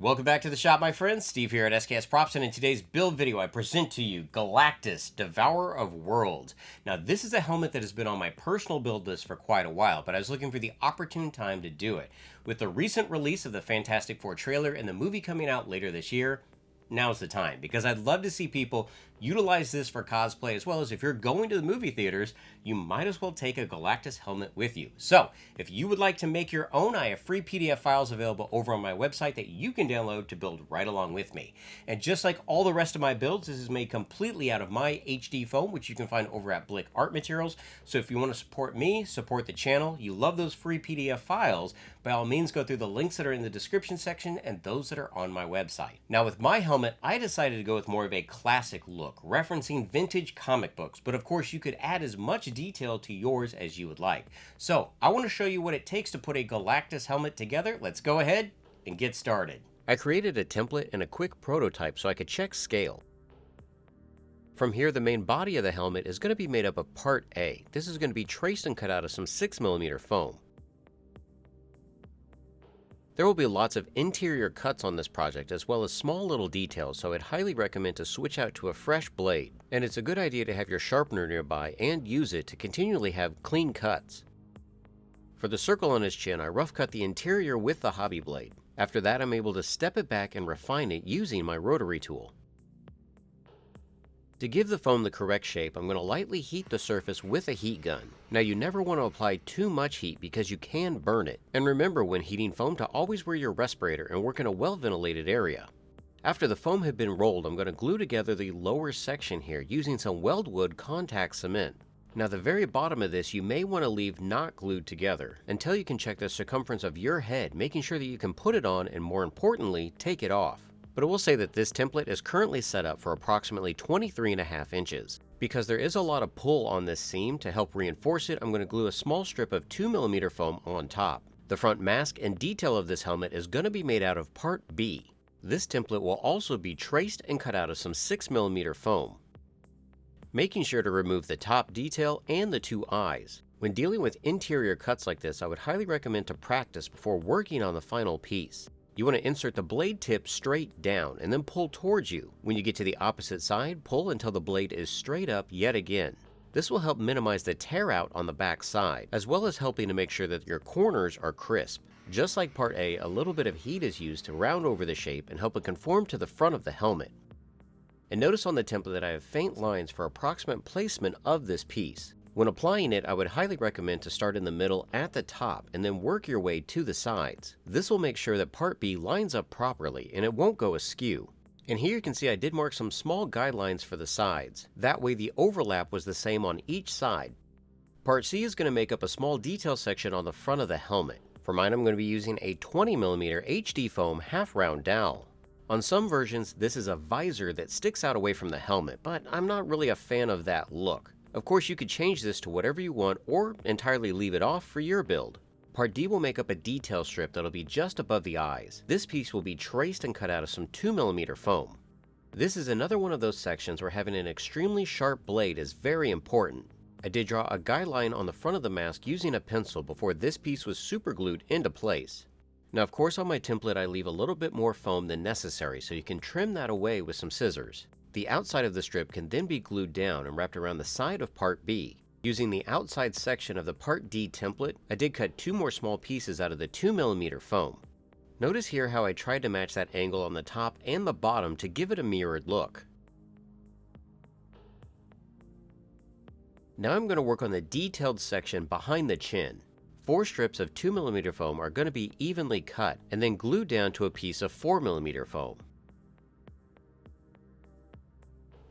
Welcome back to the shop, my friends. Steve here at SKS Props, and in today's build video, I present to you Galactus, Devourer of Worlds. Now, this is a helmet that has been on my personal build list for quite a while, but I was looking for the opportune time to do it. With the recent release of the Fantastic Four trailer and the movie coming out later this year, now's the time, because I'd love to see people utilize this for cosplay, as well as if you're going to the movie theaters, you might as well take a Galactus helmet with you. So, if you would like to make your own, I have free PDF files available over on my website that you can download to build right along with me. And just like all the rest of my builds, this is made completely out of my HD foam, which you can find over at Blick Art Materials. So if you want to support me, support the channel, you love those free PDF files, by all means go through the links that are in the description section and those that are on my website. Now with my helmet, I decided to go with more of a classic look, referencing vintage comic books, but of course you could add as much detail to yours as you would like. So I want to show you what it takes to put a Galactus helmet together. Let's go ahead and get started. I created a template and a quick prototype so I could check scale. From here, the main body of the helmet is going to be made up of part A. This is going to be traced and cut out of some 6mm foam. There will be lots of interior cuts on this project as well as small little details, so I'd highly recommend to switch out to a fresh blade. And it's a good idea to have your sharpener nearby and use it to continually have clean cuts. For the circle on his chin, I rough cut the interior with the hobby blade. After that, I'm able to step it back and refine it using my rotary tool. To give the foam the correct shape, I'm going to lightly heat the surface with a heat gun. Now you never want to apply too much heat because you can burn it. And remember when heating foam to always wear your respirator and work in a well-ventilated area. After the foam had been rolled, I'm going to glue together the lower section here using some weldwood contact cement. Now the very bottom of this you may want to leave not glued together until you can check the circumference of your head, making sure that you can put it on and more importantly, take it off. But I will say that this template is currently set up for approximately 23.5 inches. Because there is a lot of pull on this seam, to help reinforce it, I'm going to glue a small strip of 2mm foam on top. The front mask and detail of this helmet is going to be made out of part B. This template will also be traced and cut out of some 6mm foam. Making sure to remove the top detail and the two eyes. When dealing with interior cuts like this, I would highly recommend to practice before working on the final piece. You want to insert the blade tip straight down and then pull towards you. When you get to the opposite side, pull until the blade is straight up yet again. This will help minimize the tear out on the back side, as well as helping to make sure that your corners are crisp. Just like part A, a little bit of heat is used to round over the shape and help it conform to the front of the helmet. And notice on the template that I have faint lines for approximate placement of this piece. When applying it, I would highly recommend to start in the middle at the top and then work your way to the sides. This will make sure that part B lines up properly and it won't go askew. And here you can see I did mark some small guidelines for the sides. That way the overlap was the same on each side. Part C is going to make up a small detail section on the front of the helmet. For mine, I'm going to be using a 20mm HD foam half-round dowel. On some versions, this is a visor that sticks out away from the helmet, but I'm not really a fan of that look. Of course, you could change this to whatever you want or entirely leave it off for your build. Part D will make up a detail strip that'll be just above the eyes. This piece will be traced and cut out of some 2mm foam. This is another one of those sections where having an extremely sharp blade is very important. I did draw a guideline on the front of the mask using a pencil before this piece was superglued into place. Now of course on my template I leave a little bit more foam than necessary, so you can trim that away with some scissors. The outside of the strip can then be glued down and wrapped around the side of part B. Using the outside section of the part D template, I did cut two more small pieces out of the 2mm foam. Notice here how I tried to match that angle on the top and the bottom to give it a mirrored look. Now I'm going to work on the detailed section behind the chin. 4 strips of 2mm foam are going to be evenly cut and then glued down to a piece of 4mm foam.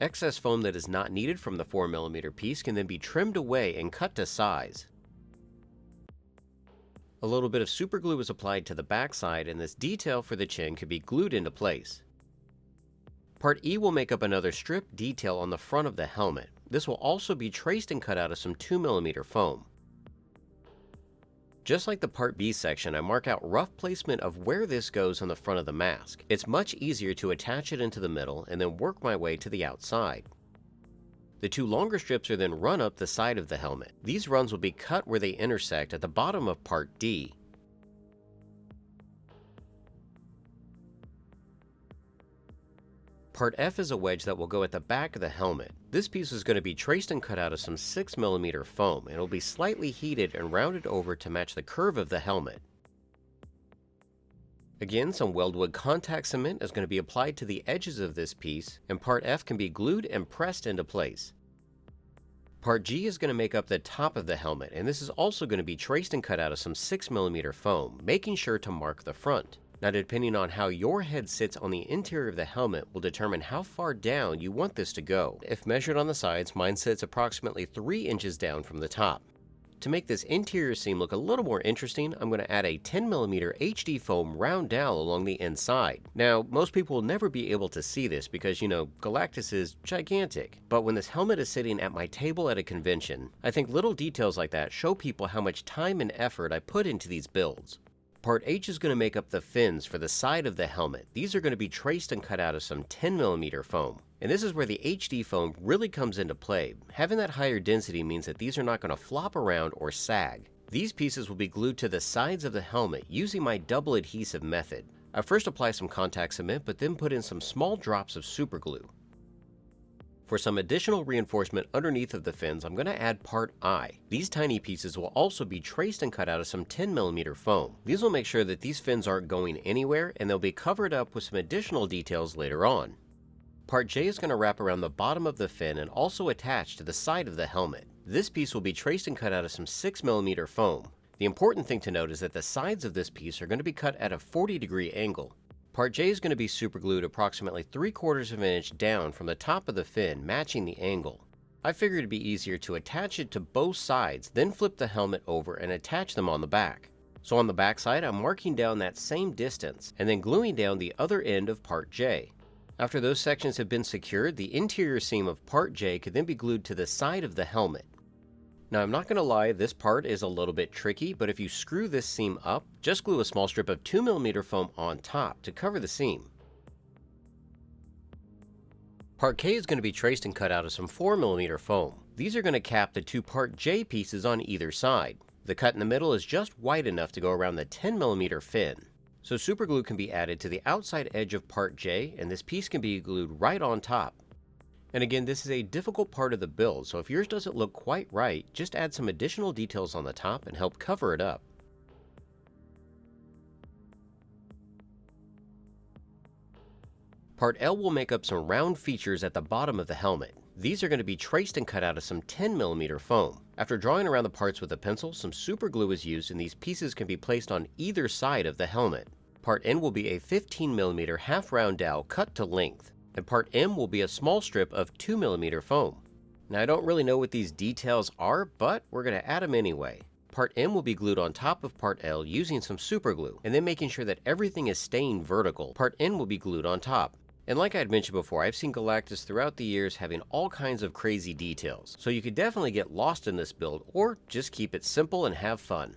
Excess foam that is not needed from the 4mm piece can then be trimmed away and cut to size. A little bit of super glue is applied to the backside and this detail for the chin can be glued into place. Part E will make up another strip detail on the front of the helmet. This will also be traced and cut out of some 2mm foam. Just like the Part B section, I mark out rough placement of where this goes on the front of the mask. It's much easier to attach it into the middle and then work my way to the outside. The two longer strips are then run up the side of the helmet. These runs will be cut where they intersect at the bottom of Part D. Part F is a wedge that will go at the back of the helmet. This piece is going to be traced and cut out of some 6mm foam, and it will be slightly heated and rounded over to match the curve of the helmet. Again, some weldwood contact cement is going to be applied to the edges of this piece, and Part F can be glued and pressed into place. Part G is going to make up the top of the helmet, and this is also going to be traced and cut out of some 6mm foam, making sure to mark the front. Now, depending on how your head sits on the interior of the helmet will determine how far down you want this to go. If measured on the sides, mine sits approximately 3 inches down from the top. To make this interior seam look a little more interesting, I'm going to add a 10mm HD foam round dowel along the inside. Now, most people will never be able to see this because, Galactus is gigantic. But when this helmet is sitting at my table at a convention, I think little details like that show people how much time and effort I put into these builds. Part H is going to make up the fins for the side of the helmet. These are going to be traced and cut out of some 10mm foam. And this is where the HD foam really comes into play. Having that higher density means that these are not going to flop around or sag. These pieces will be glued to the sides of the helmet using my double adhesive method. I first apply some contact cement, but then put in some small drops of super glue. For some additional reinforcement underneath of the fins, I'm going to add Part I. These tiny pieces will also be traced and cut out of some 10mm foam. These will make sure that these fins aren't going anywhere, and they'll be covered up with some additional details later on. Part J is going to wrap around the bottom of the fin and also attach to the side of the helmet. This piece will be traced and cut out of some 6mm foam. The important thing to note is that the sides of this piece are going to be cut at a 40-degree angle. Part J is going to be superglued approximately 3/4 of an inch down from the top of the fin, matching the angle. I figured it'd be easier to attach it to both sides, then flip the helmet over and attach them on the back. So on the back side, I'm marking down that same distance, and then gluing down the other end of Part J. After those sections have been secured, the interior seam of Part J could then be glued to the side of the helmet. Now, I'm not going to lie, this part is a little bit tricky, but if you screw this seam up, just glue a small strip of 2mm foam on top to cover the seam. Part K is going to be traced and cut out of some 4mm foam. These are going to cap the two Part J pieces on either side. The cut in the middle is just wide enough to go around the 10mm fin. So superglue can be added to the outside edge of Part J, and this piece can be glued right on top. And again, this is a difficult part of the build, so if yours doesn't look quite right, just add some additional details on the top and help cover it up. Part L will make up some round features at the bottom of the helmet. These are going to be traced and cut out of some 10mm foam. After drawing around the parts with a pencil, some super glue is used and these pieces can be placed on either side of the helmet. Part N will be a 15mm half round dowel cut to length, and Part M will be a small strip of 2mm foam. Now, I don't really know what these details are, but we're going to add them anyway. Part M will be glued on top of Part L using some super glue, and then making sure that everything is staying vertical. Part N will be glued on top. And like I had mentioned before, I've seen Galactus throughout the years having all kinds of crazy details, so you could definitely get lost in this build, or just keep it simple and have fun.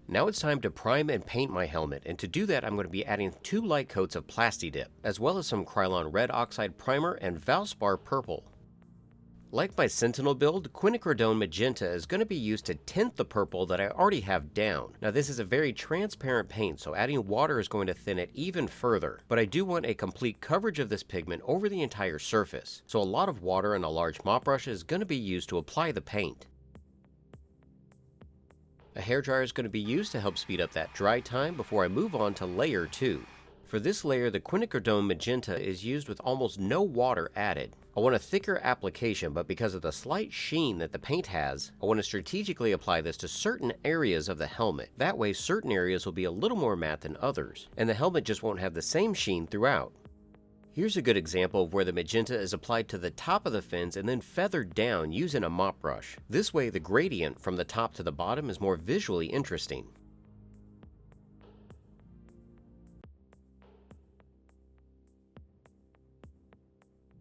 Now it's time to prime and paint my helmet, and to do that I'm going to be adding 2 light coats of Plasti-Dip, as well as some Krylon Red Oxide Primer and Valspar Purple. Like my Sentinel build, quinacridone Magenta is going to be used to tint the purple that I already have down. Now this is a very transparent paint, so adding water is going to thin it even further, but I do want a complete coverage of this pigment over the entire surface, so a lot of water and a large mop brush is going to be used to apply the paint. A hairdryer is going to be used to help speed up that dry time before I move on to layer 2. For this layer, the quinacridone Magenta is used with almost no water added. I want a thicker application, but because of the slight sheen that the paint has, I want to strategically apply this to certain areas of the helmet. That way, certain areas will be a little more matte than others, and the helmet just won't have the same sheen throughout. Here's a good example of where the magenta is applied to the top of the fins and then feathered down using a mop brush. This way, the gradient from the top to the bottom is more visually interesting.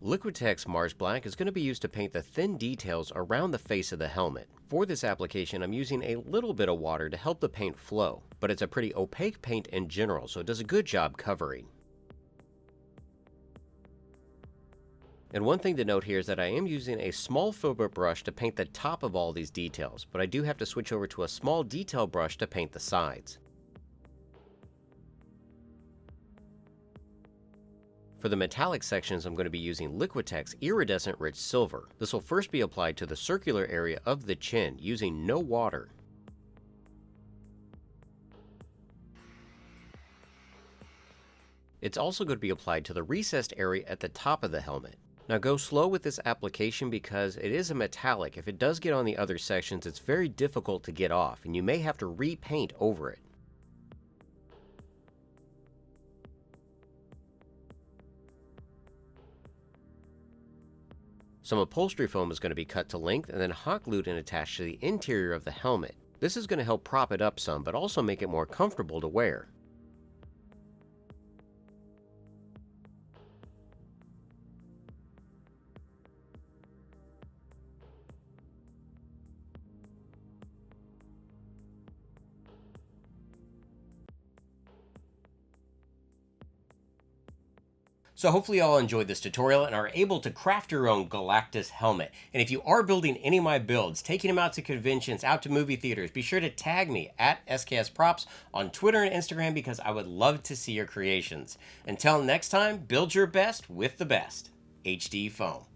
Liquitex Mars Black is going to be used to paint the thin details around the face of the helmet. For this application, I'm using a little bit of water to help the paint flow, but it's a pretty opaque paint in general, so it does a good job covering. And one thing to note here is that I am using a small filbert brush to paint the top of all these details, but I do have to switch over to a small detail brush to paint the sides. For the metallic sections, I'm going to be using liquitex iridescent rich silver. This will first be applied to the circular area of the chin using no water. It's also going to be applied to the recessed area at the top of the helmet. Now go slow with this application because it is a metallic. If it does get on the other sections, it's very difficult to get off, and you may have to repaint over it. Some upholstery foam is going to be cut to length and then hot glued and attached to the interior of the helmet. This is going to help prop it up some, but also make it more comfortable to wear. So hopefully you all enjoyed this tutorial and are able to craft your own Galactus helmet. And if you are building any of my builds, taking them out to conventions, out to movie theaters, be sure to tag me at SKS Props on Twitter and Instagram because I would love to see your creations. Until next time, build your best with the best. HD Foam.